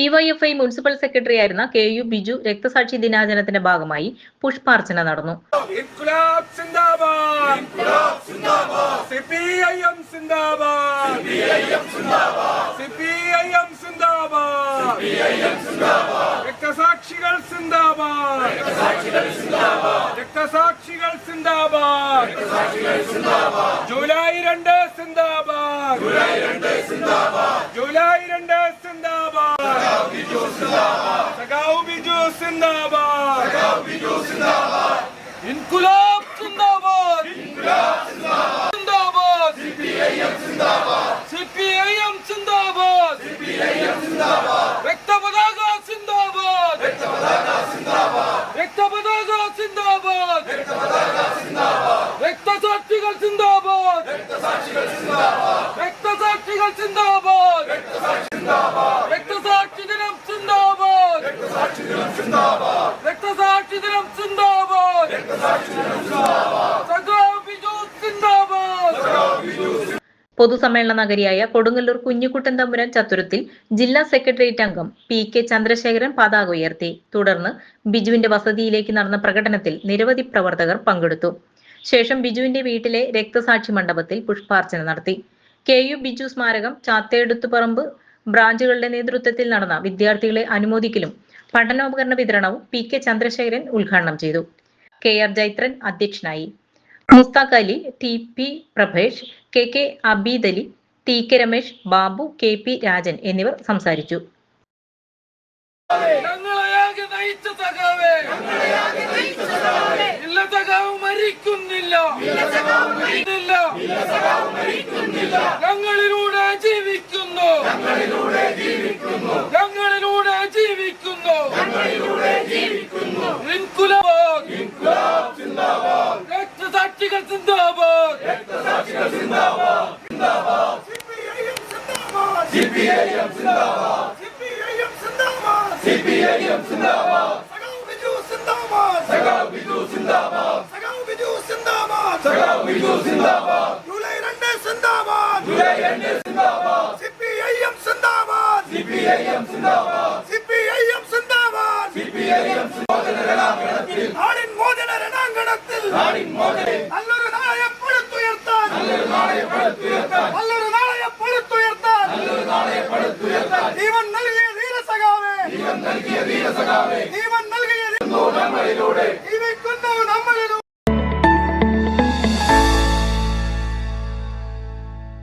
DYFI municipal സെക്രട്ടറിയായിരുന്ന കെ.യു. ബിജു രക്തസാക്ഷി ദിനാചരണത്തിന്റെ ഭാഗമായി പുഷ്പാർച്ചന നടന്നു. ജൂലൈ 2 സിന്ദാബാദ്, ജൂലൈ 2 സിന്ദാബാദ്, സഖാവ് ബിജു സിന്ദാബാദ്, ഇൻകുലാബ് സിന്ദാബാദ്, സിന്ദാബാദ്, സിപിഐഎം സിന്ദാബാദ്, രക്തപതാക സിന്ദാബാദ്, രക്തപതാക സിന്ദാബാദ്, രക്തസാക്ഷികൾ സിന്ദാബാദ്, രക്തസാക്ഷികൾ സിന്ദാബാദ്, രക്തസാക്ഷി ദിനം സിന്ദാബാദ്, രക്തസാക്ഷി ദിനം സിന്ദാബാദ്, സഖാവ് ബിജു സിന്ദാബാദ്. പൊതുസമ്മേളന നഗരിയായ കൊടുങ്ങല്ലൂർ കുഞ്ഞിക്കുട്ടൻ തമ്പുരാൻ ചത്തുരത്തിൽ ജില്ലാ സെക്രട്ടേറിയറ്റ് അംഗം പി.കെ. ചന്ദ്രശേഖരൻ പതാക ഉയർത്തി. തുടർന്ന് ബിജുവിന്റെ വസതിയിലേക്ക് നടന്ന പ്രകടനത്തിൽ നിരവധി പ്രവർത്തകർ പങ്കെടുത്തു. ശേഷം ബിജുവിന്റെ വീട്ടിലെ രക്തസാക്ഷി മണ്ഡപത്തിൽ പുഷ്പാർച്ചന നടത്തി. കെ.യു. ബിജു സ്മാരകം ചാത്തേടുത്തുപറമ്പ് ബ്രാഞ്ചുകളുടെ നേതൃത്വത്തിൽ നടന്ന വിദ്യാർത്ഥികളെ അനുമോദിക്കലും പഠനോപകരണ വിതരണവും പി.കെ. ചന്ദ്രശേഖരൻ ഉദ്ഘാടനം ചെയ്തു. കെ.ആർ. ജൈത്രൻ അധ്യക്ഷനായി. Mushtaq Ali, T P. Prabhesh, K K. Abid Ali, T K. Ramesh, Babu, K P. Rajan എന്നിവർ സംസാരിച്ചു. ഞങ്ങളിലൂടെ ജീവിക്കുന്നു, ഞങ്ങളിലൂടെ ജീവിക്കുന്നു, രക്തസാക്ഷികൾ സിന്ദാബാദ്, സിപിഐഎം സിന്ദാബാദ്, സിപിഐഎം സിന്ദാബാദ്, സഖാവ് ബിജു സിന്ദാബാദ്, സഖാവ് ബിജു സിന്ദാബാദ്, സഖാവ് ബിജു സിന്ദാബാദ്, സഖാവ് ബിജു സിന്ദാബാദ്, ജൂലൈ 2 സിന്ദാബാദ്, ജൂലൈ 2 സിന്ദാബാദ്, സിപിഐഎം സിന്ദാബാദ്, സിപിഐഎം സിന്ദാബാദ്, സിപിഐഎം സിന്ദാബാദ്, സിപിഐഎം മോചന രണാങ്കണത്തിൽ, നാടിൻ മോചന രണാങ്കണത്തിൽ,